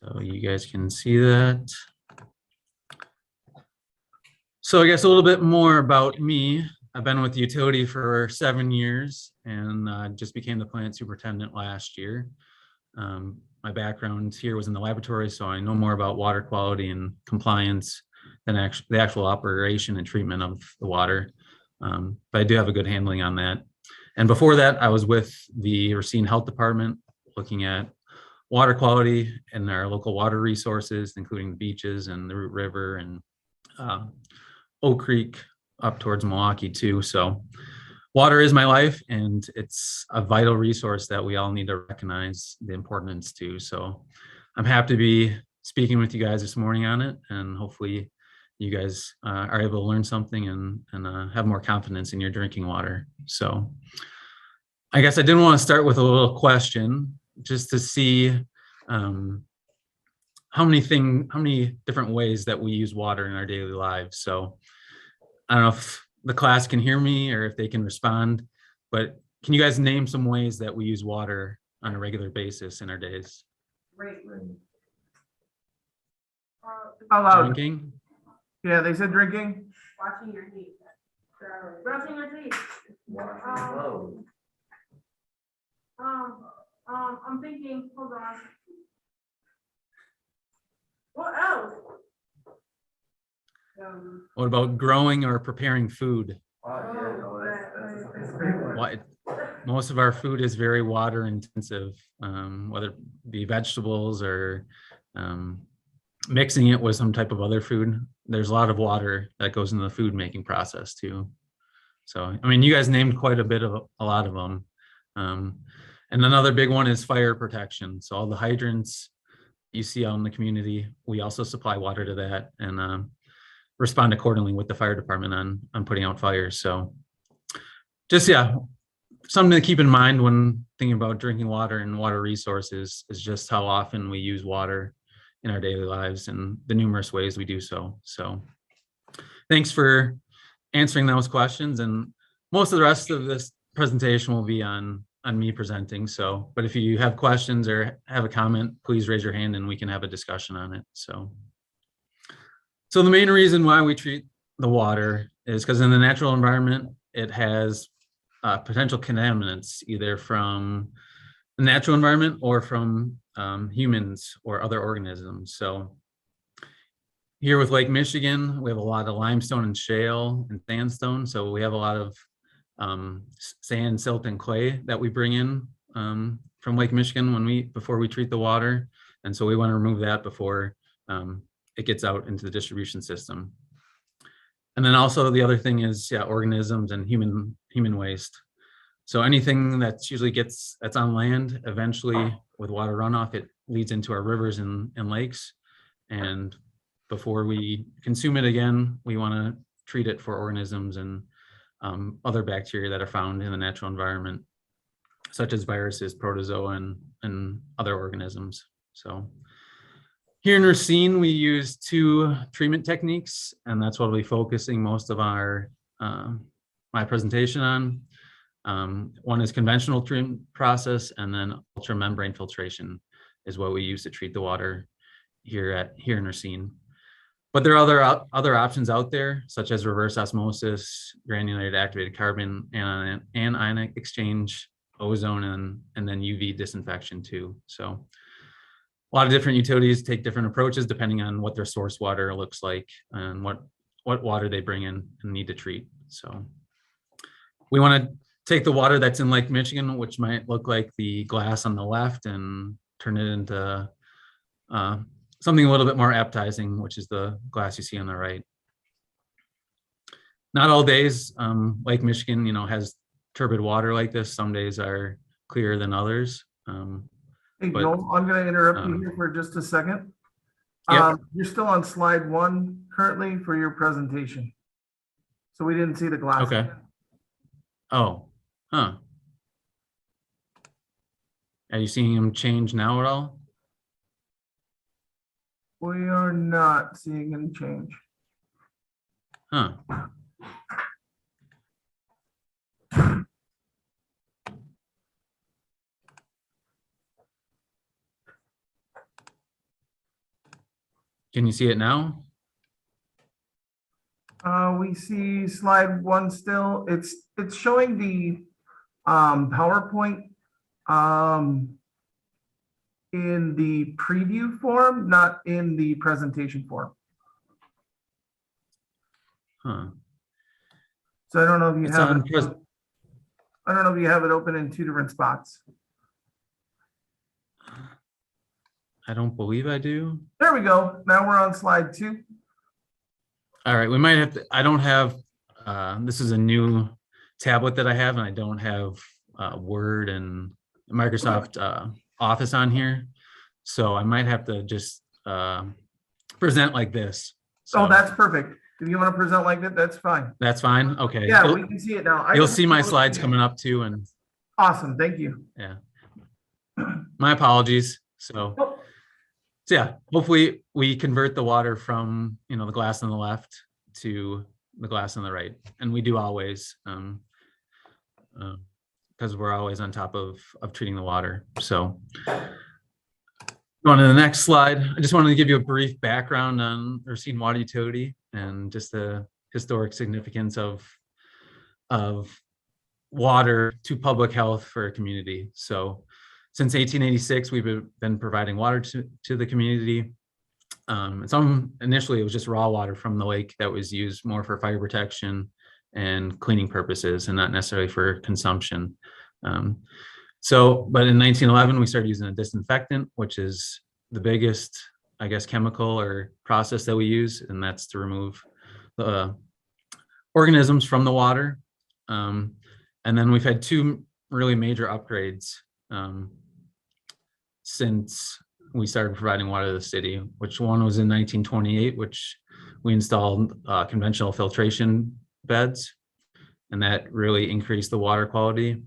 So you guys can see that. So I guess a little bit more about me. I've been with the utility for 7 years and just became the plant superintendent last year. My background here was in the laboratory, so I know more about water quality and compliance than the actual operation and treatment of the water. But I do have a good handling on that. And before that, I was with the Racine Health Department looking at water quality in our local water resources, including the beaches and the Root River and Oak Creek up towards Milwaukee too. So water is my life, and it's a vital resource that we all need to recognize the importance to. So I'm happy to be speaking with you guys this morning on it, and hopefully you guys are able to learn something and have more confidence in your drinking water. So I guess I did want to start with a little question just to see how many different ways that we use water in our daily lives. So I don't know if the class can hear me or if they can respond, but can you guys name some ways that we use water on a regular basis in our days? Drinking? Yeah, they said drinking. Washing your teeth. Brushing your teeth. I'm thinking, hold on. What else? What about growing or preparing food? Most of our food is very water intensive, whether it be vegetables or mixing it with some type of other food. There's a lot of water that goes into the food making process too. So, I mean, you guys named quite a lot of them. And another big one is fire protection. So all the hydrants you see out in the community, we also supply water to that and respond accordingly with the fire department on putting out fires. So just, yeah, something to keep in mind when thinking about drinking water and water resources is just how often we use water in our daily lives and the numerous ways we do so. So thanks for answering those questions. And most of the rest of this presentation will be on me presenting. So, but if you have questions or have a comment, please raise your hand and we can have a discussion on it. So the main reason why we treat the water is because in the natural environment, it has potential contaminants, either from the natural environment or from humans or other organisms. So here with Lake Michigan, we have a lot of limestone and shale and sandstone. So we have a lot of sand, silt, and clay that we bring in from Lake Michigan before we treat the water. And so we want to remove that before it gets out into the distribution system. And then also the other thing is, organisms and human waste. So anything that's that's on land, eventually with water runoff, it leads into our rivers and lakes. And before we consume it again, we want to treat it for organisms and other bacteria that are found in the natural environment, such as viruses, protozoa, and other organisms. So here in Racine, we use 2 treatment techniques, and that's what I'll be focusing most of my presentation on. One is conventional treatment process, and then ultramembrane filtration is what we use to treat the water here in Racine. But there are other options out there, such as reverse osmosis, granulated activated carbon, anionic exchange, ozone, and then UV disinfection too. So a lot of different utilities take different approaches depending on what their source water looks like and what water they bring in and need to treat. So we want to take the water that's in Lake Michigan, which might look like the glass on the left, and turn it into something a little bit more appetizing, which is the glass you see on the right. Not all days Lake Michigan, has turbid water like this. Some days are clearer than others. Hey, Joel, I'm going to interrupt you here for just a second. Yep. You're still on slide 1 currently for your presentation. So we didn't see the glass. Okay. Oh, huh. Are you seeing them change now at all? We are not seeing any change. Huh. Can you see it now? We see slide 1 still. It's showing the PowerPoint in the preview form, not in the presentation form. Huh. So I don't know if you It's have on it. I don't know if you have it open in 2 different spots. I don't believe I do. There we go. Now we're on slide 2. All right, we might have to, I don't have, this is a new tablet that I have, and I don't have Word and Microsoft Office on here. So I might have to just present like this. Oh, So that's perfect. If you want to present like that, that's fine. that's fine. Okay. Yeah, You'll- we can see it now. I You'll can see my it. slides coming up too, and Awesome, thank you. yeah, my apologies. So Oh, yeah, hopefully we convert the water from, you know, the glass on the left to the glass on the right. And we do always, because we're always on top of treating the water. So going to the next slide, I just wanted to give you a brief background on Racine Water Utility and just the historic significance of water to public health for a community. So since 1886, we've been providing water to the community. Initially it was just raw water from the lake that was used more for fire protection and cleaning purposes and not necessarily for consumption. But in 1911, we started using a disinfectant, which is the biggest, I guess, chemical or process that we use, and that's to remove the organisms from the water. And then we've had 2 really major upgrades since we started providing water to the city, which one was in 1928, which we installed conventional filtration beds, and that really increased the water quality.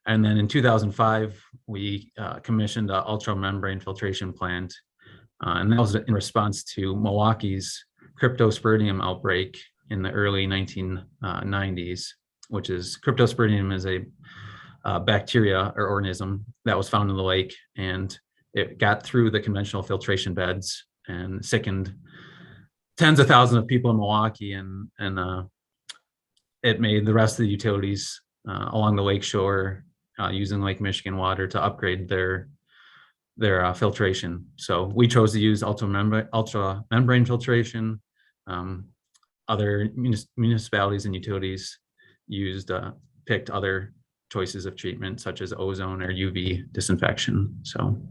And then in 2005, we commissioned an ultramembrane filtration plant, and that was in response to Milwaukee's cryptosporidium outbreak in the early 1990s, which is cryptosporidium is a bacteria or organism that was found in the lake, and it got through the conventional filtration beds and sickened tens of thousands of people in Milwaukee, and it made the rest of the utilities along the lake shore using Lake Michigan water to upgrade their filtration. So we chose to use ultramembrane filtration. Other municipalities and utilities picked other choices of treatment, such as ozone or UV disinfection. So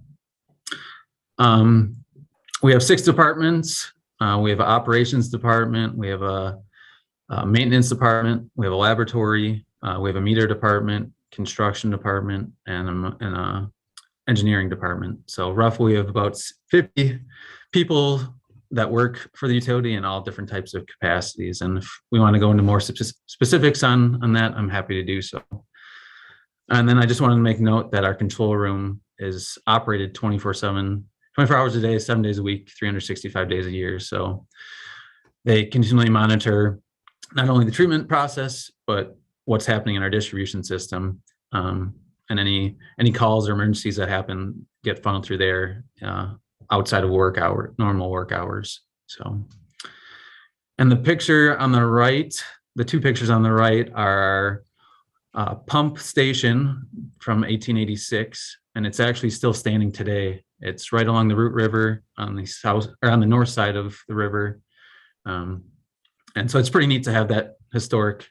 we have 6 departments. We have an operations department. We have a maintenance department. We have a laboratory. We have a meter department, construction department, and a engineering department. So roughly we have about 50 people that work for the utility in all different types of capacities. And if we want to go into more specifics on that, I'm happy to do so. And then I just wanted to make note that our control room is operated 24/7, 24 hours a day, 7 days a week, 365 days a year. So they continually monitor not only the treatment process, but what's happening in our distribution system. And any calls or emergencies that happen get funneled through there outside of normal work hours. So, and the picture on the right, the 2 pictures on the right are our pump station from 1886, and it's actually still standing today. It's right along the Root River on the south or on the north side of the river. And so it's pretty neat to have that historic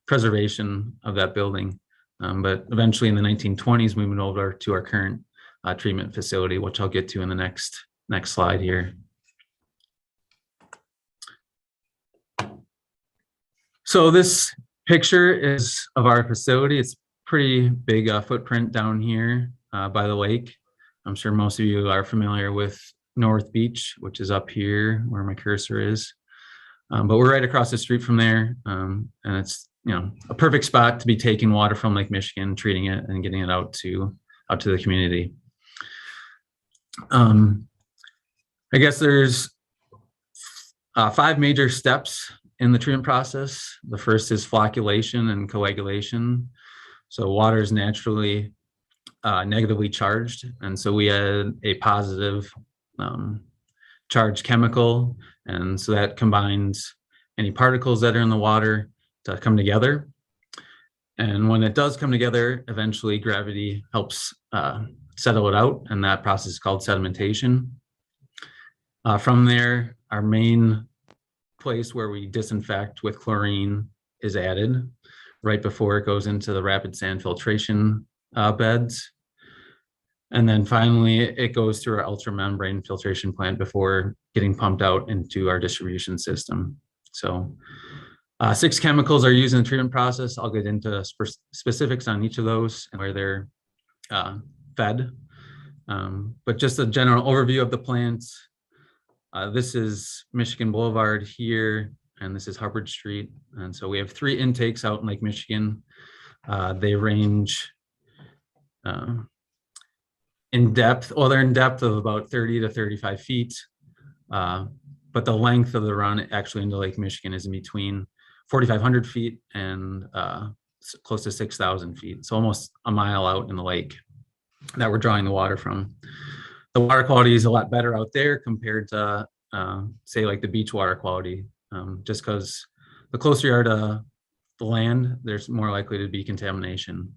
preservation of that building. But eventually in the 1920s, we moved over to our current treatment facility, which I'll get to in the next slide here. So this picture is of our facility. It's pretty big footprint down here by the lake. I'm sure most of you are familiar with North Beach, which is up here where my cursor is. But we're right across the street from there, and it's a perfect spot to be taking water from Lake Michigan, treating it, and getting it out to the community. I guess there's 5 major steps in the treatment process. The first is flocculation and coagulation. So water is naturally negatively charged, and so we add a positive charged chemical. And so that combines any particles that are in the water to come together. And when it does come together, eventually gravity helps settle it out, and that process is called sedimentation. From there, our main place where we disinfect with chlorine is added right before it goes into the rapid sand filtration beds. And then finally, it goes through our ultramembrane filtration plant before getting pumped out into our distribution system. So 6 chemicals are used in the treatment process. I'll get into specifics on each of those and where they're fed. But just a general overview of the plants. This is Michigan Boulevard here, and this is Hubbard Street. And so we have 3 intakes out in Lake Michigan. They range in depth, well, they're in depth of about 30 to 35 feet. But the length of the run actually into Lake Michigan is in between 4,500 feet and close to 6,000 feet. So almost a mile out in the lake that we're drawing the water from. The water quality is a lot better out there compared to say like the beach water quality, just because the closer you are to the land, there's more likely to be contamination.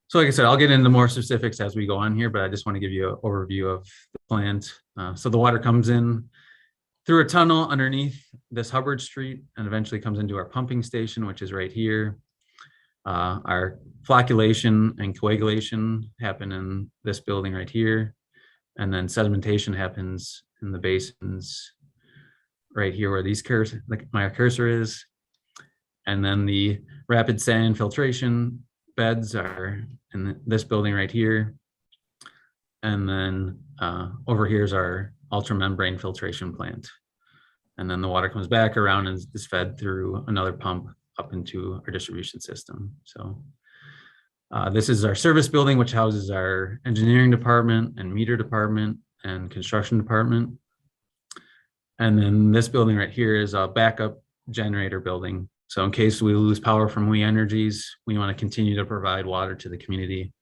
So like I said, I'll get into more specifics as we go on here, but I just want to give you an overview of the plant. So the water comes in through a tunnel underneath this Hubbard Street and eventually comes into our pumping station, which is right here. Our flocculation and coagulation happen in this building right here. And then sedimentation happens in the basins right here where these my cursor is. And then the rapid sand filtration beds are in this building right here. And then over here is our ultramembrane filtration plant. And then the water comes back around and is fed through another pump up into our distribution system. So this is our service building, which houses our engineering department and meter department and construction department. And then this building right here is a backup generator building. So in case we lose power from We Energies, we want to continue to provide water to the community.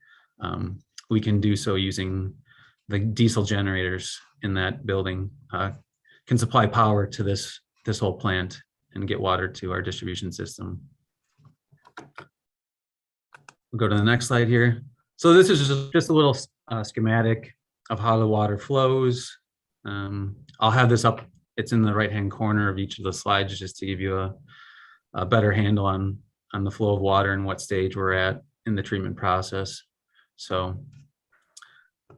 We can do so using the diesel generators in that building, can supply power to this whole plant and get water to our distribution system. We'll go to the next slide here. So this is just a little schematic of how the water flows. I'll have this up. It's in the right-hand corner of each of the slides just to give you a better handle on the flow of water and what stage we're at in the treatment process. So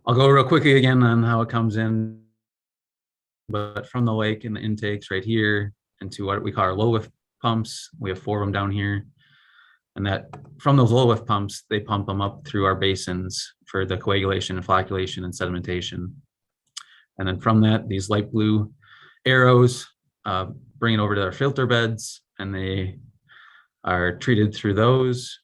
I'll go real quickly again on how it comes in, but from the lake and the intakes right here into what we call our low lift pumps. We have 4 of them down here. And that from those low lift pumps, they pump them up through our basins for the coagulation and flocculation and sedimentation. And then from that, these light blue arrows bring it over to our filter beds, and they are treated through those.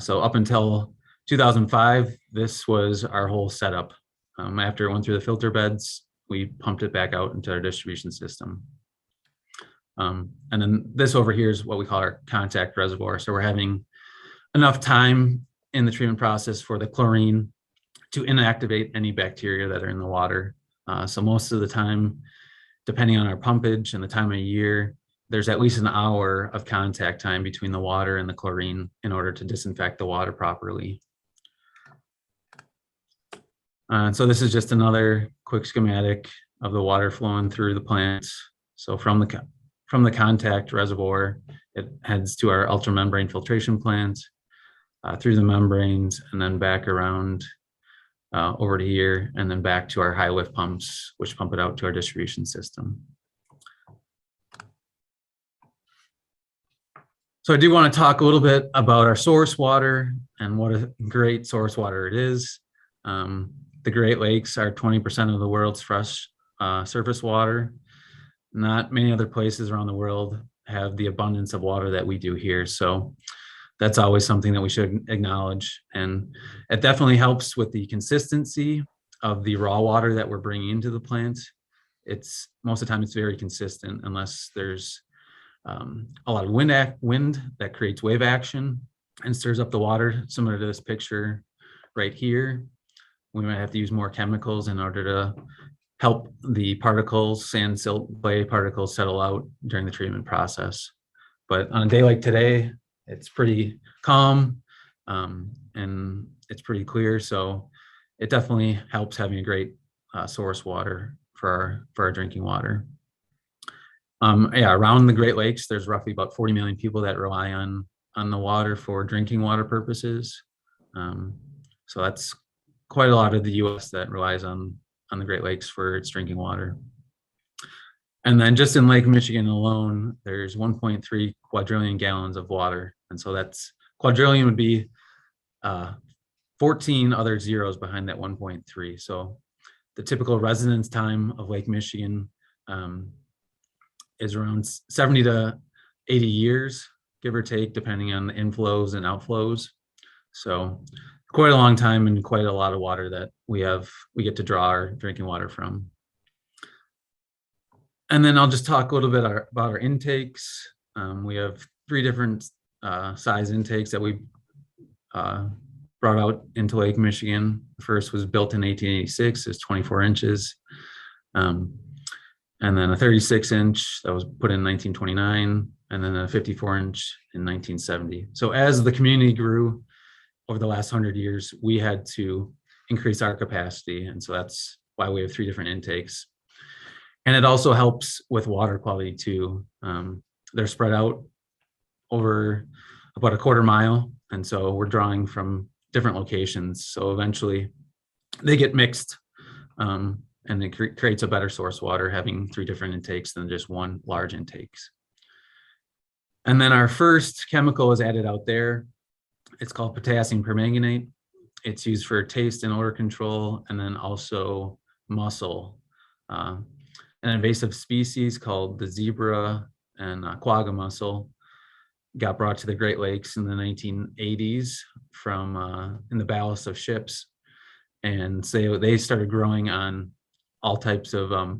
So up until 2005, this was our whole setup. After it went through the filter beds, we pumped it back out into our distribution system. And then this over here is what we call our contact reservoir. So we're having enough time in the treatment process for the chlorine to inactivate any bacteria that are in the water. So most of the time, depending on our pumpage and the time of year, there's at least an hour of contact time between the water and the chlorine in order to disinfect the water properly. So this is just another quick schematic of the water flowing through the plants. So from the contact reservoir, it heads to our ultramembrane filtration plant, through the membranes, and then back around over to here, and then back to our high lift pumps, which pump it out to our distribution system. So I do want to talk a little bit about our source water and what a great source water it is. The Great Lakes are 20% of the world's fresh surface water. Not many other places around the world have the abundance of water that we do here. So that's always something that we should acknowledge. And it definitely helps with the consistency of the raw water that we're bringing into the plant. It's most of the time it's very consistent unless there's a lot of wind that creates wave action and stirs up the water, similar to this picture right here. we might have to use more chemicals in order to help the particles, sand, silt, clay particles settle out during the treatment process. But on a day like today, it's pretty calm and it's pretty clear. So it definitely helps having a great source water for our drinking water. Yeah, around the Great Lakes, there's roughly about 40 million people that rely on the water for drinking water purposes. So that's quite a lot of the US that relies on the Great Lakes for its drinking water. And then just in Lake Michigan alone, there's 1.3 quadrillion gallons of water. And so that's quadrillion would be 14 other zeros behind that 1.3. So the typical residence time of Lake Michigan is around 70 to 80 years, give or take, depending on the inflows and outflows. So quite a long time and quite a lot of water that we get to draw our drinking water from. And then I'll just talk a little bit about our intakes. We have 3 different size intakes that we brought out into Lake Michigan. The first was built in 1886, it's 24 inches. And then a 36-inch that was put in 1929, and then a 54-inch in 1970. So as the community grew over the last 100 years, we had to increase our capacity. And so that's why we have 3 different intakes. And it also helps with water quality too. They're spread out over about a quarter mile. And so we're drawing from different locations. So eventually they get mixed and it creates a better source water having 3 different intakes than just one large intakes. And then our first chemical is added out there. It's called potassium permanganate. It's used for taste and odor control, and then also mussel. An invasive species called the zebra and quagga mussel got brought to the Great Lakes in the 1980s from in the ballast of ships. And so they started growing on all types of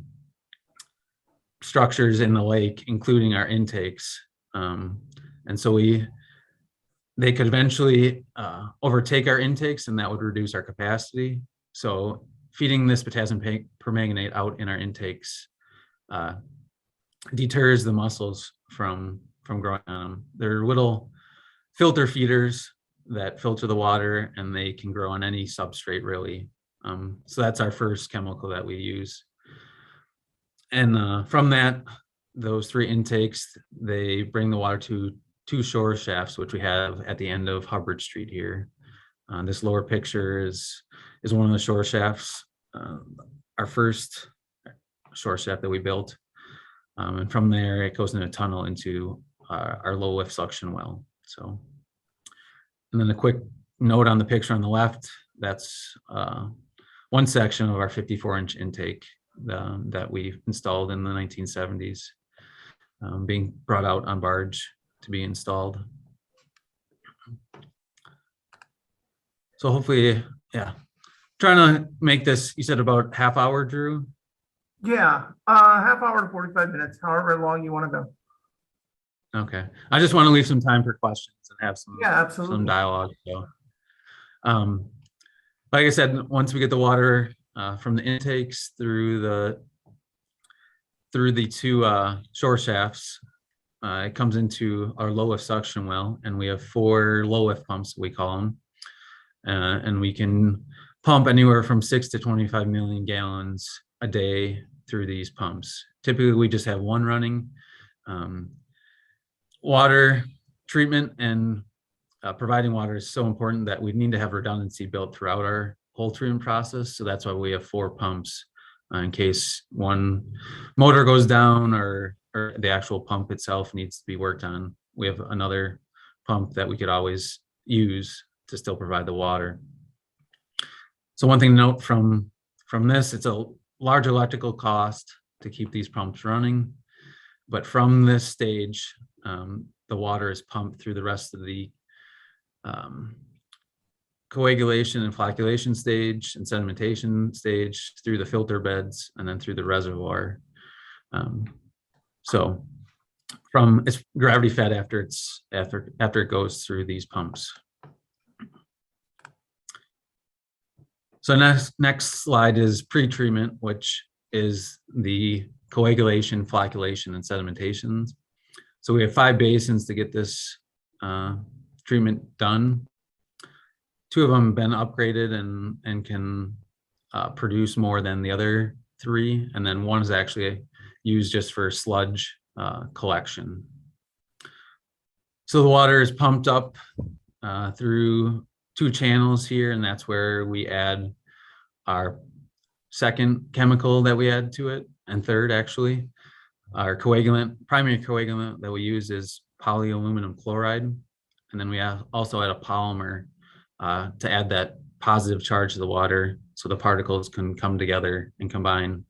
structures in the lake, including our intakes. And so they could eventually overtake our intakes, and that would reduce our capacity. So feeding this potassium permanganate out in our intakes deters the mussels from growing on them. They're little filter feeders that filter the water, and they can grow on any substrate really. So that's our first chemical that we use. And from those 3 intakes, they bring the water to 2 shore shafts, which we have at the end of Hubbard Street here. This lower picture is one of the shore shafts, our first shore shaft that we built. And from there, it goes in a tunnel into our low lift suction well. So, and then a quick note on the picture on the left, that's one section of our 54-inch intake that we installed in the 1970s, being brought out on barge to be installed. So hopefully, yeah, trying to make this, you said about half hour, Drew? Yeah, half hour to 45 minutes, however long you want to go. Okay, I just want to leave some time for questions and have some, absolutely, some dialogue. So, like I said, once we get the water from the intakes through the 2 shore shafts, it comes into our low lift suction well, and we have 4 low lift pumps, we call them, and we can pump anywhere from 6 to 25 million gallons a day through these pumps. Typically, we just have 1 running. Water treatment and providing water is so important that we need to have redundancy built throughout our whole treatment process. So that's why we have 4 pumps in case one motor goes down or the actual pump itself needs to be worked on. We have another pump that we could always use to still provide the water. So one thing to note from this, it's a large electrical cost to keep these pumps running. But from this stage, the water is pumped through the rest of the coagulation and flocculation stage and sedimentation stage, through the filter beds, and then through the reservoir. So it's gravity fed after it goes through these pumps. So next slide is pre-treatment, which is the coagulation, flocculation, and sedimentations. So we have 5 basins to get this treatment done. 2 of them have been upgraded and can produce more than the other 3. And then 1 is actually used just for sludge collection. So the water is pumped up through 2 channels here, and that's where we add our second chemical that we add to it, and third actually. Our primary coagulant that we use is polyaluminum chloride, and then we also add a polymer to add that positive charge to the water so the particles can come together and combine.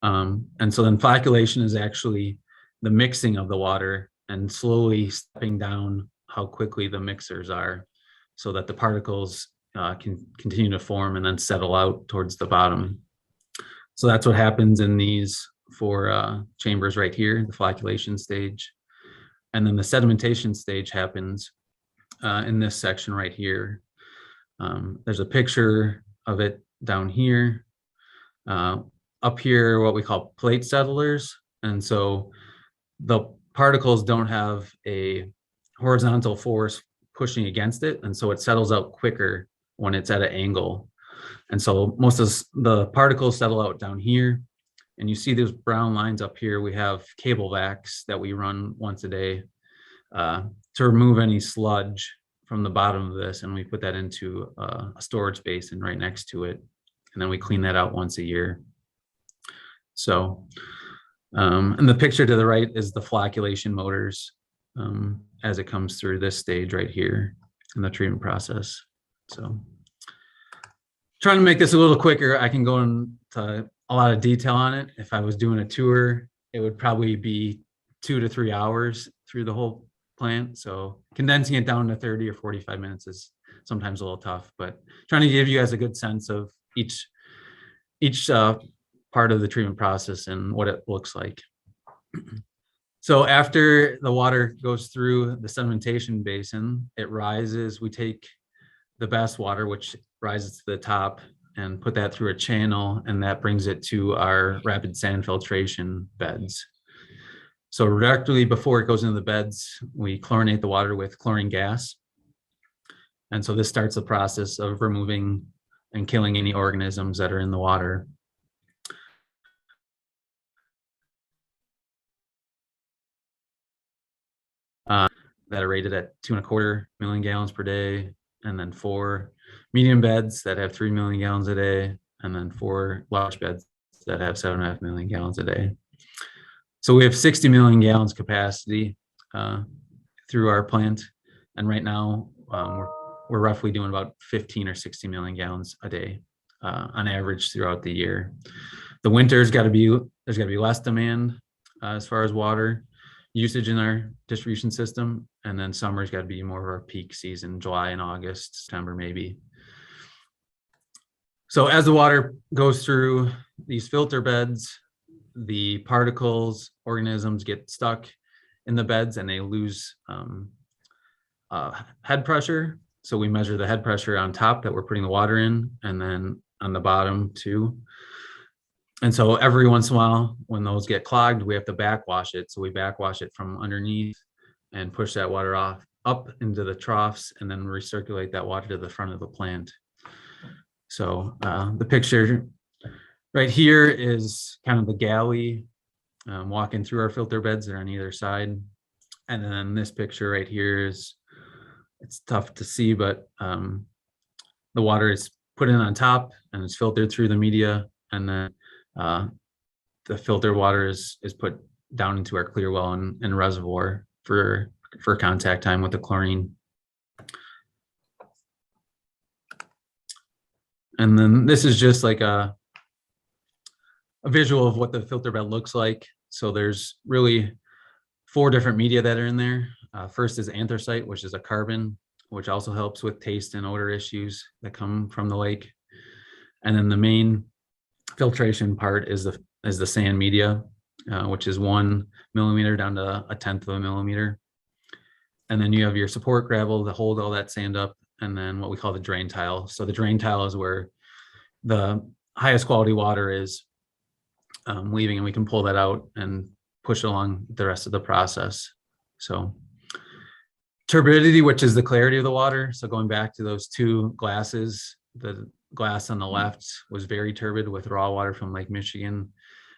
And so then flocculation is actually the mixing of the water and slowly stepping down how quickly the mixers are so that the particles can continue to form and then settle out towards the bottom. So that's what happens in these 4 chambers right here, the flocculation stage. And then the sedimentation stage happens in this section right here. There's a picture of it down here. Up here, what we call plate settlers. And so the particles don't have a horizontal force pushing against it. And so it settles out quicker when it's at an angle. And so most of the particles settle out down here. And you see those brown lines up here. We have cable vacs that we run once a day to remove any sludge from the bottom of this. And we put that into a storage basin right next to it. And then we clean that out once a year. So, and the picture to the right is the flocculation motors as it comes through this stage right here in the treatment process. So trying to make this a little quicker, I can go into a lot of detail on it. If I was doing a tour, it would probably be 2 to 3 hours through the whole plant. So condensing it down to 30 or 45 minutes is sometimes a little tough, but trying to give you guys a good sense of each part of the treatment process and what it looks like. So after the water goes through the sedimentation basin, it rises. We take the best water, which rises to the top, and put that through a channel, and that brings it to our rapid sand filtration beds. So directly before it goes into the beds, we chlorinate the water with chlorine gas. And so this starts the process of removing and killing any organisms that are in the water. That are rated at 2.25 million gallons per day, and then 4 medium beds that have 3 million gallons a day, and then 4 large beds that have 7.5 million gallons a day. So we have 60 million gallons capacity through our plant, and right now we're roughly doing about 15 or 60 million gallons a day on average throughout the year. The winter's there's got to be less demand as far as water usage in our distribution system, and then summer's got to be more of our peak season, July and August, September maybe. So as the water goes through these filter beds, the particles, organisms get stuck in the beds and they lose head pressure. So we measure the head pressure on top that we're putting the water in, and then on the bottom too. And so every once in a while, when those get clogged, we have to backwash it. So we backwash it from underneath and push that water off up into the troughs, and then recirculate that water to the front of the plant. So the picture right here is kind of the galley walking through our filter beds that are on either side. And then this picture right here it's tough to see, but the water is put in on top and it's filtered through the media, and then the filtered water is put down into our clear well and reservoir for contact time with the chlorine. And then this is just like a visual of what the filter bed looks like. So there's really 4 different media that are in there. First is anthracite, which is a carbon, which also helps with taste and odor issues that come from the lake. And then the main filtration part is the sand media, which is 1 millimeter down to 1/10 of a millimeter. And then you have your support gravel to hold all that sand up, and then what we call the drain tile. So the drain tile is where the highest quality water is leaving, and we can pull that out and push along the rest of the process. So turbidity, which is the clarity of the water. So going back to those two glasses, the glass on the left was very turbid with raw water from Lake Michigan.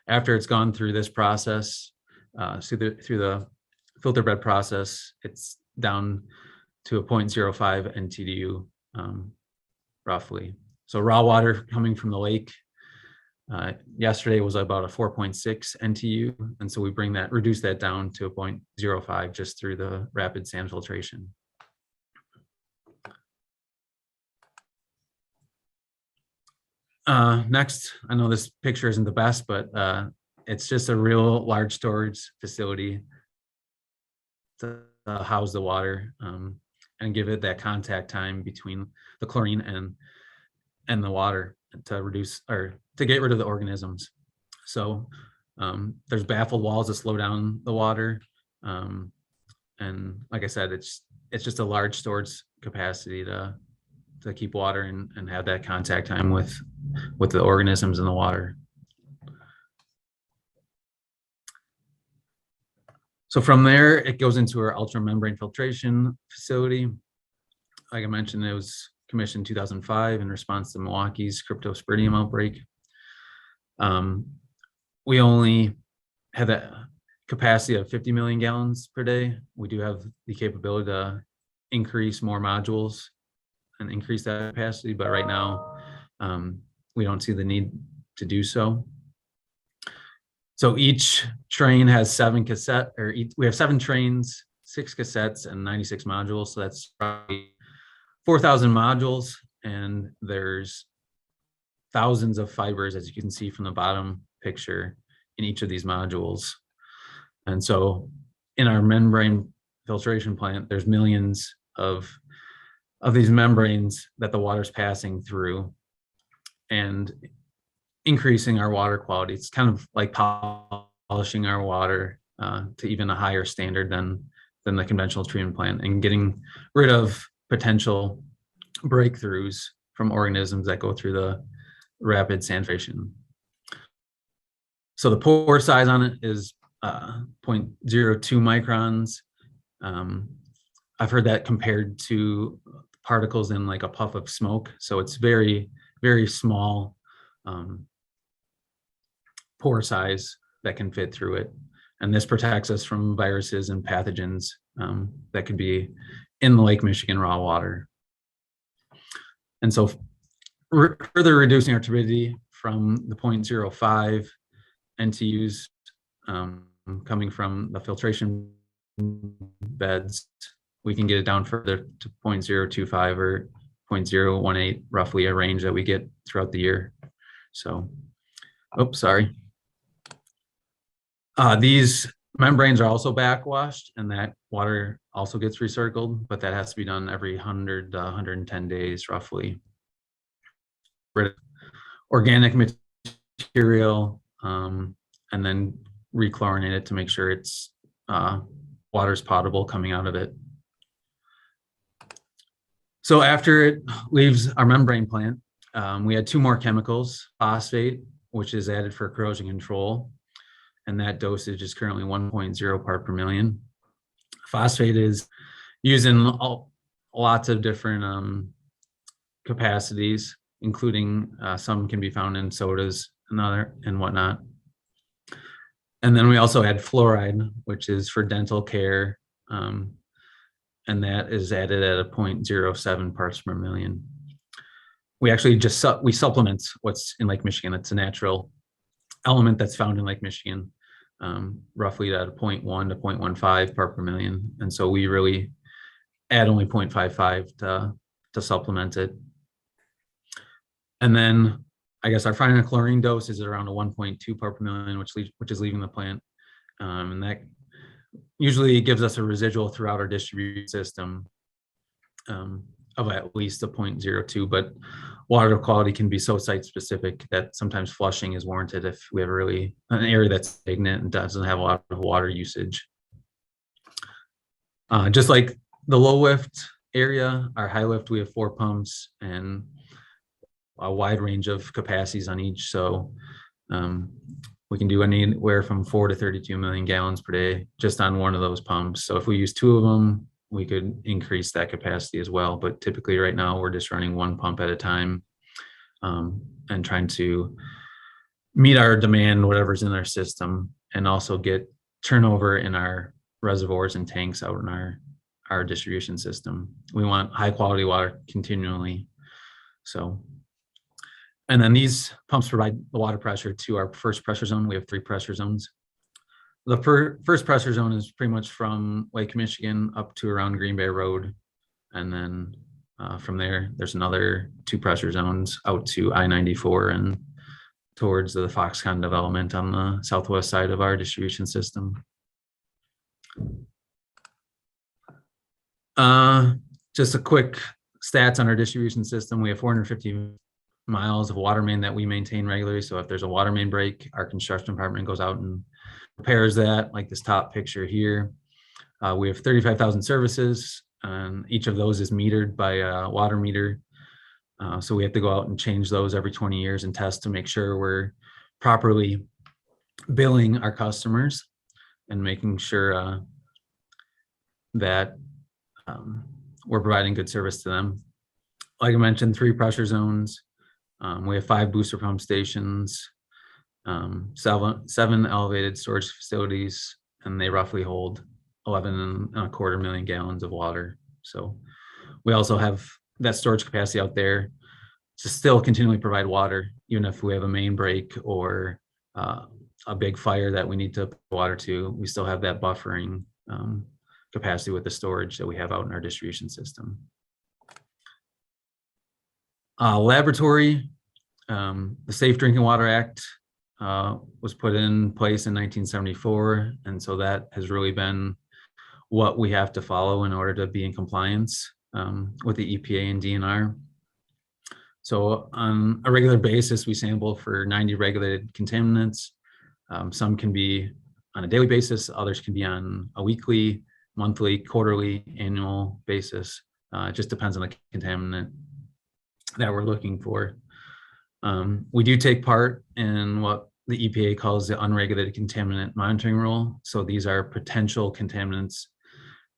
After it's gone through this process, through the filter bed process, it's down to a 0.05 NTDU, roughly. So raw water coming from the lake yesterday was about a 4.6 NTU, and so we reduce that down to a 0.05 just through the rapid sand filtration. Next, I know this picture isn't the best, but it's just a real large storage facility to house the water and give it that contact time between the chlorine and the water to reduce or to get rid of the organisms. So there's baffled walls to slow down the water. And like I said, it's just a large storage capacity to keep water and have that contact time with the organisms in the water. So from there, it goes into our ultramembrane filtration facility. Like I mentioned, it was commissioned 2005 in response to Milwaukee's cryptosporidium outbreak. We only have that capacity of 50 million gallons per day. We do have the capability to increase more modules and increase that capacity, but right now we don't see the need to do so. So each train has we have 7 trains, 6 cassettes, and 96 modules. So that's probably 4,000 modules, and there's thousands of fibers, as you can see from the bottom picture, in each of these modules. And so in our membrane filtration plant, there's millions of these membranes that the water's passing through and increasing our water quality. It's kind of like polishing our water to even a higher standard than the conventional treatment plant, and getting rid of potential breakthroughs from organisms that go through the rapid sand filtration. So the pore size on it is 0.02 microns. I've heard that compared to particles in like a puff of smoke. So it's very, very small pore size that can fit through it. And this protects us from viruses and pathogens that could be in the Lake Michigan raw water. And so further reducing our turbidity from the 0.05 NTUs coming from the filtration beds, we can get it down further to 0.025 or 0.018, roughly a range that we get throughout the year. So, oops, sorry. These membranes are also backwashed, and that water also gets recircled, but that has to be done every 100 to 110 days, roughly. Organic material, and then rechlorinate it to make sure it's water's potable coming out of it. So after it leaves our membrane plant, we had 2 more chemicals: phosphate, which is added for corrosion control, and that dosage is currently 1.0 part per million. Phosphate is used in lots of different capacities, including some can be found in sodas and whatnot. And then we also add fluoride, which is for dental care, and that is added at a 0.07 parts per million. We actually just we supplement what's in Lake Michigan. It's a natural element that's found in Lake Michigan, roughly at a 0.1 to 0.15 part per million. And so we really add only 0.55 to supplement it. And then I guess our final chlorine dose is around a 1.2 part per million, which is leaving the plant. And that usually gives us a residual throughout our distribution system of at least a 0.02, but water quality can be so site specific that sometimes flushing is warranted if we have an area that's stagnant and doesn't have a lot of water usage. Just like the low lift area. Our high lift, we have 4 pumps and a wide range of capacities on each. So we can do anywhere from 4 to 32 million gallons per day just on one of those pumps. So if we use 2 of them, we could increase that capacity as well. But typically right now we're just running 1 pump at a time and trying to meet our demand, whatever's in our system, and also get turnover in our reservoirs and tanks out in our distribution system. We want high quality water continually. So, and then these pumps provide the water pressure to our first pressure zone. We have 3 pressure zones. The first pressure zone is pretty much from Lake Michigan up to around Green Bay Road. And then from there, there's another 2 pressure zones out to I-94 and towards the Foxconn development on the southwest side of our distribution system. Just a quick stats on our distribution system. We have 450 miles of water main that we maintain regularly. So if there's a water main break, our construction department goes out and repairs that, like this top picture here. We have 35,000 services, and each of those is metered by a water meter. So we have to go out and change those every 20 years and test to make sure we're properly billing our customers and making sure that we're providing good service to them. Like I mentioned, 3 pressure zones. We have 5 booster pump stations, 7 elevated storage facilities, and they roughly hold 11.25 million gallons of water. So we also have that storage capacity out there to still continually provide water, even if we have a main break or a big fire that we need to put water to. We still have that buffering capacity with the storage that we have out in our distribution system. Laboratory, the Safe Drinking Water Act was put in place in 1974, and so that has really been what we have to follow in order to be in compliance with the EPA and DNR. So on a regular basis, we sample for 90 regulated contaminants. Some can be on a daily basis, others can be on a weekly, monthly, quarterly, annual basis. It just depends on the contaminant that we're looking for. We do take part in what the EPA calls the unregulated contaminant monitoring rule. So these are potential contaminants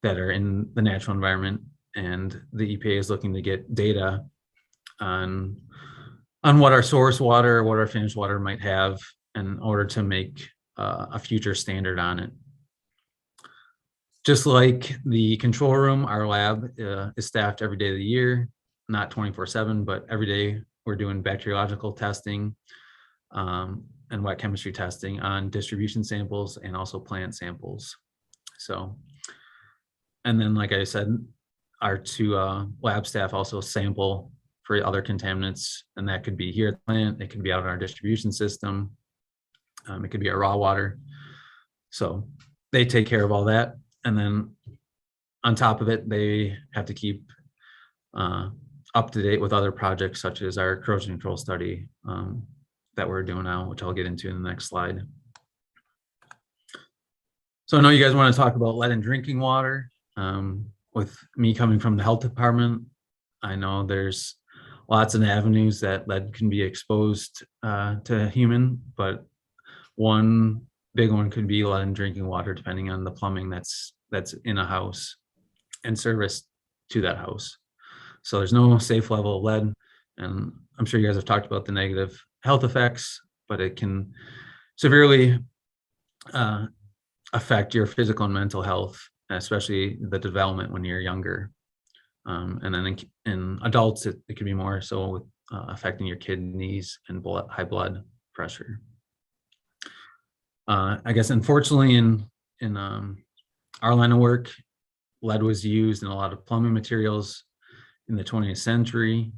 that are in the natural environment, and the EPA is looking to get data on what our source water, what our finished water might have in order to make a future standard on it. Just like the control room, our lab is staffed every day of the year, not 24/7, but every day we're doing bacteriological testing and wet chemistry testing on distribution samples and also plant samples. So, and then like I said, our 2 lab staff also sample for other contaminants, and that could be here at the plant, it could be out in our distribution system, it could be our raw water. So they take care of all that. And then on top of it, they have to keep up to date with other projects such as our corrosion control study that we're doing now, which I'll get into in the next slide. So I know you guys want to talk about lead in drinking water. With me coming from the health department, I know there's lots of avenues that lead can be exposed to human, but one big one could be lead in drinking water, depending on the plumbing that's in a house and service to that house. So there's no safe level of lead, and I'm sure you guys have talked about the negative health effects, but it can severely affect your physical and mental health, especially the development when you're younger. And then in adults, it can be more so with affecting your kidneys and high blood pressure. I guess unfortunately in our line of work, lead was used in a lot of plumbing materials in the 20th century.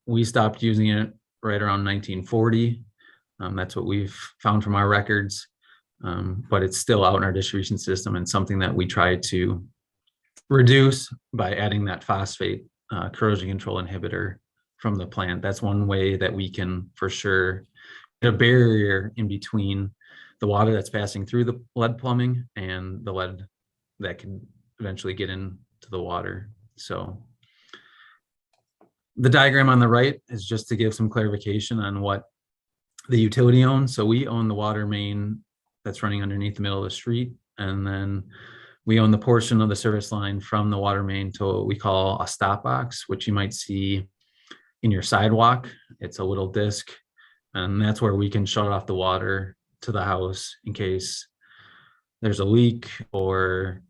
We stopped using it right around 1940. That's what we've found from our records, but it's still out in our distribution system and something that we try to reduce by adding that phosphate corrosion control inhibitor from the plant. That's one way that we can for sure get a barrier in between the water that's passing through the lead plumbing and the lead that can eventually get into the water. So the diagram on the right is just to give some clarification on what the utility owns. So we own the water main that's running underneath the middle of the street. And then we own the portion of the service line from the water main to what we call a stop box, which you might see in your sidewalk. It's a little disc, and that's where we can shut off the water to the house in case there's a leak or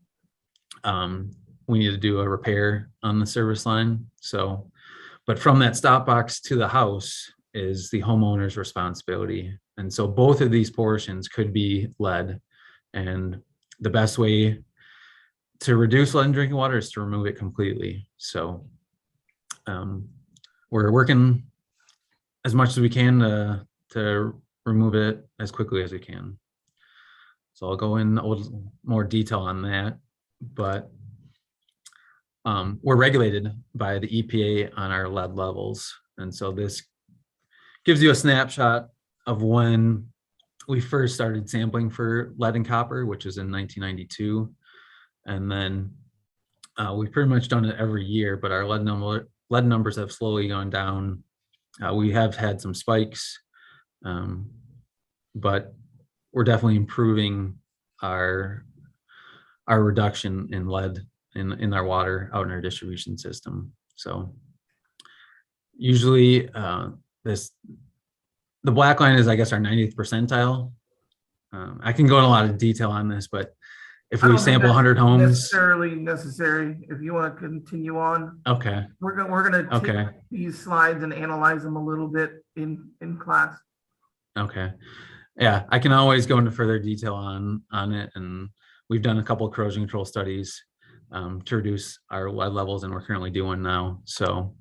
we need to do a repair on the service line. So, but from that stop box to the house is the homeowner's responsibility. And so both of these portions could be lead, and the best way to reduce lead in drinking water is to remove it completely. So we're working as much as we can to remove it as quickly as we can. So I'll go in a little more detail on that, but we're regulated by the EPA on our lead levels. And so this gives you a snapshot of when we first started sampling for lead and copper, which is in 1992. And then we've pretty much done it every year, but our lead numbers have slowly gone down. We have had some spikes, but we're definitely improving our reduction in lead in our water out in our distribution system. So usually the black line is, I guess, our 90th percentile. I can go in a lot of detail on this, but if we sample 100 homes, necessarily necessary. If you want to continue on, okay, we're gonna take these slides and analyze them a little bit in class. Okay, yeah, I can always go into further detail on it, and we've done a couple of corrosion control studies to reduce our lead levels, and we're currently doing now. So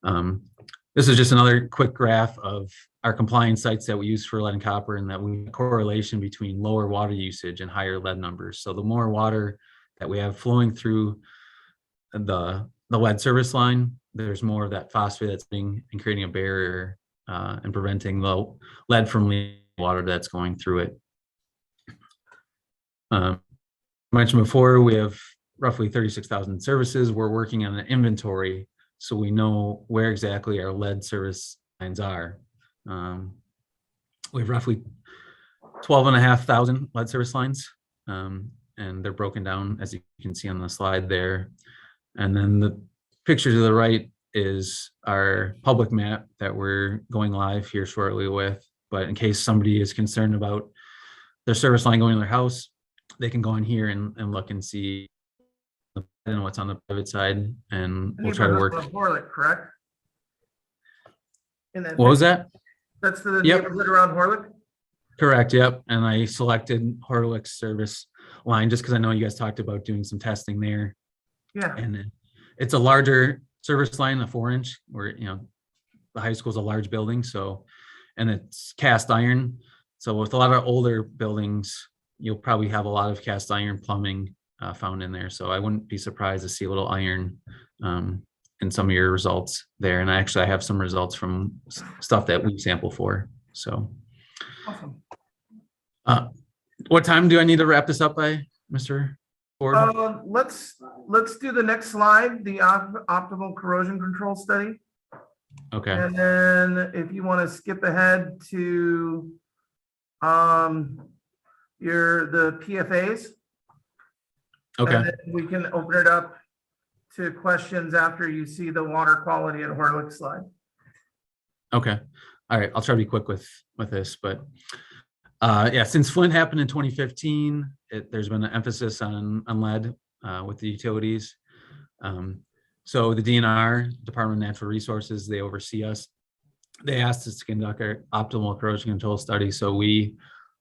this is just another quick graph of our compliance sites that we use for lead and copper, and that we correlation between lower water usage and higher lead numbers. So the more water that we have flowing through the lead service line, there's more of that phosphate that's being and creating a barrier and preventing the lead from leaving water that's going through it. Mentioned before, we have roughly 36,000 services. We're working on an inventory so we know where exactly our lead service lines are. We have roughly 12,500 lead service lines, and they're broken down, as you can see on the slide there. And then the picture to the right is our public map that we're going live here shortly with. But in case somebody is concerned about their service line going to their house, they can go in here and look and see what's on the private side, and we'll try to work. Horlick, correct? What was that? That's the neighborhood around Horlick? Correct, yep. And I selected Horlick's service line just because I know you guys talked about doing some testing there. Yeah. And it's a larger service line, a 4-inch, where, you know, the high school is a large building. So, and it's cast iron. So with a lot of older buildings, you'll probably have a lot of cast iron plumbing found in there. So I wouldn't be surprised to see a little iron in some of your results there. And I have some results from stuff that we sample for. So awesome. What time do I need to wrap this up by, Mr. Ford? Let's do the next slide, the optimal corrosion control study. Okay. And then if you want to skip ahead to the PFAs. Okay. And then we can open it up to questions after you see the water quality at Horlick slide. Okay. All right. I'll try to be quick with this, but yeah, since Flint happened in 2015, there's been an emphasis on lead with the utilities. So the DNR, Department of Natural Resources, they oversee us. They asked us to conduct our optimal corrosion control study. So we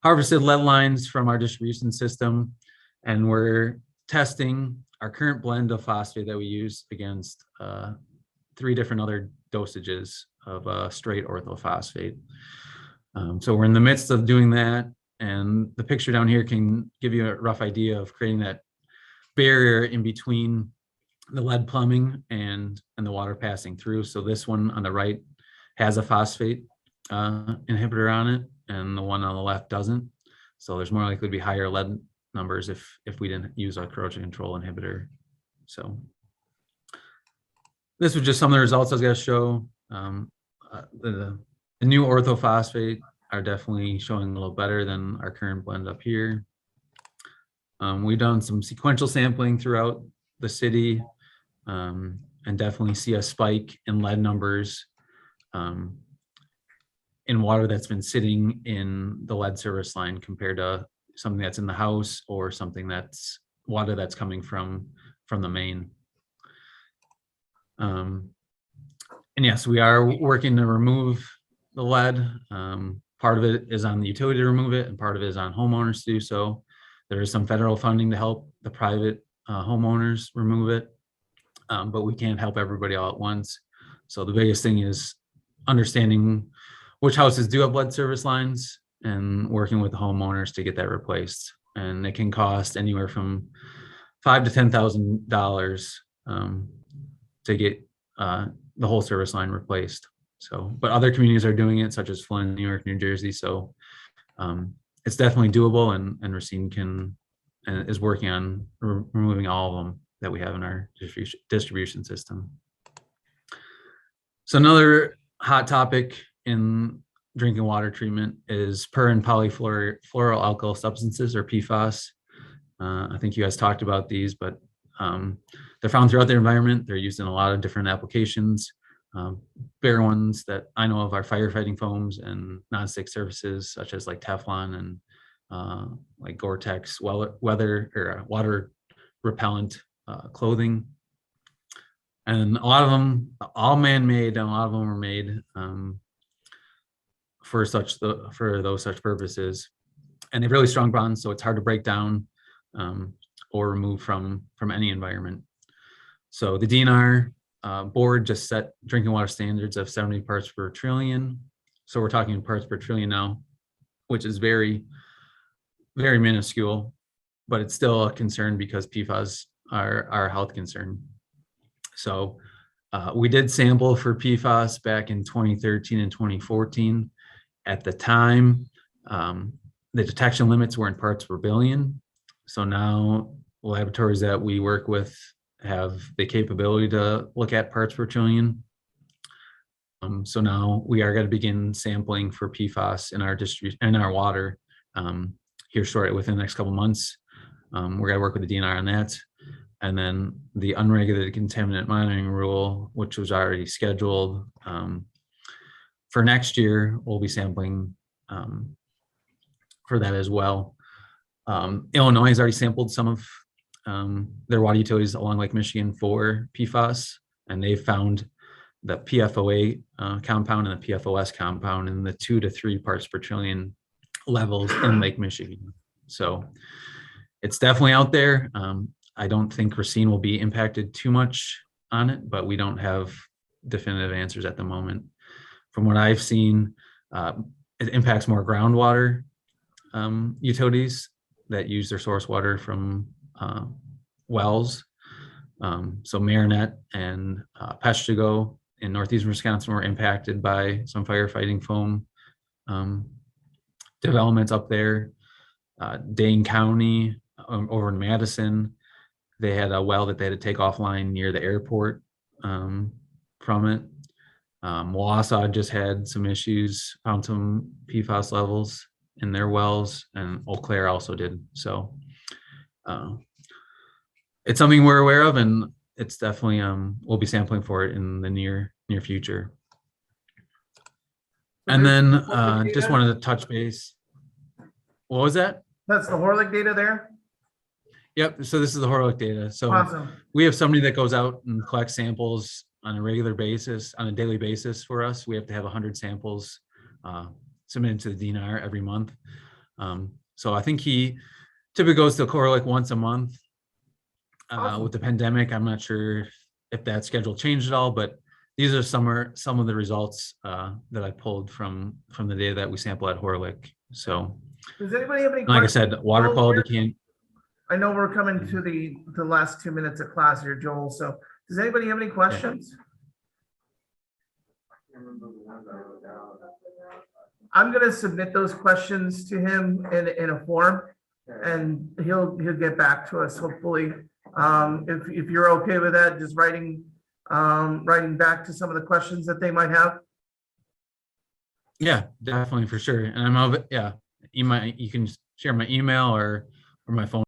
harvested lead lines from our distribution system, and we're testing our current blend of phosphate that we use against 3 different other dosages of straight orthophosphate. So we're in the midst of doing that, and the picture down here can give you a rough idea of creating that barrier in between the lead plumbing and the water passing through. So this one on the right has a phosphate inhibitor on it, and the one on the left doesn't. So there's more likely to be higher lead numbers if we didn't use a corrosion control inhibitor. So this was just some of the results I was going to show. The new orthophosphate are definitely showing a little better than our current blend up here. We've done some sequential sampling throughout the city, and definitely see a spike in lead numbers in water that's been sitting in the lead service line compared to something that's in the house or something that's water that's coming from the main. And yes, we are working to remove the lead. Part of it is on the utility to remove it, and part of it is on homeowners to do so. There is some federal funding to help the private homeowners remove it, but we can't help everybody all at once. So the biggest thing is understanding which houses do have lead service lines and working with the homeowners to get that replaced. And it can cost anywhere from $5,000 to $10,000 to get the whole service line replaced. So, but other communities are doing it, such as Flint, New York, New Jersey. So it's definitely doable, and Racine is working on removing all of them that we have in our distribution system. So another hot topic in drinking water treatment is per and polyfluoroalkyl substances, or PFAS. I think you guys talked about these, but they're found throughout the environment. They're used in a lot of different applications. Bigger ones that I know of are firefighting foams and nonstick surfaces such as like Teflon and like Gore-Tex water repellent clothing. And a lot of them, all man-made, and a lot of them are made for those such purposes. And they have really strong bonds, so it's hard to break down or remove from any environment. So the DNR board just set drinking water standards of 70 parts per trillion. So we're talking parts per trillion now, which is very, very minuscule, but it's still a concern because PFAS are a health concern. So we did sample for PFAS back in 2013 and 2014. At the time, the detection limits were in parts per billion. So now laboratories that we work with have the capability to look at parts per trillion. So now we are going to begin sampling for PFAS in our distribution and our water here shortly within the next couple months. We're going to work with the DNR on that. And then the unregulated contaminant monitoring rule, which was already scheduled for next year, we'll be sampling for that as well. Illinois has already sampled some of their water utilities along Lake Michigan for PFAS, and they found the PFOA compound and the PFOS compound in the 2 to 3 parts per trillion levels in Lake Michigan. So it's definitely out there. I don't think Racine will be impacted too much on it, but we don't have definitive answers at the moment. From what I've seen, it impacts more groundwater utilities that use their source water from wells. So Marinette and Peshtigo in northeastern Wisconsin were impacted by some firefighting foam developments up there. Dane County over in Madison, they had a well that they had to take offline near the airport from it. Wausau just had some issues, found some PFAS levels in their wells, and Eau Claire also did. So it's something we're aware of, and it's definitely we'll be sampling for it in the near future. And then just wanted to touch base. What was that? That's the Horlick data there? Yep. So this is the Horlick data. So Awesome. we have somebody that goes out and collects samples on a regular basis, on a daily basis for us. We have to have 100 samples submitted to the DNR every month. So I think he typically goes to Horlick once a month. Awesome. With the pandemic, I'm not sure if that schedule changed at all, but these are some of the results that I pulled from the data that we sample at Horlick. So Does anybody have any like I questions? said, water quality can't. I know we're coming to the last 2 minutes of class here, Joel. So does anybody have any questions? I'm going to submit those questions to him in a form. and he'll get back to us hopefully. If you're okay with that, just writing back to some of the questions that they might have. Yeah, definitely for sure. And I'm over, yeah, you can share my email or my phone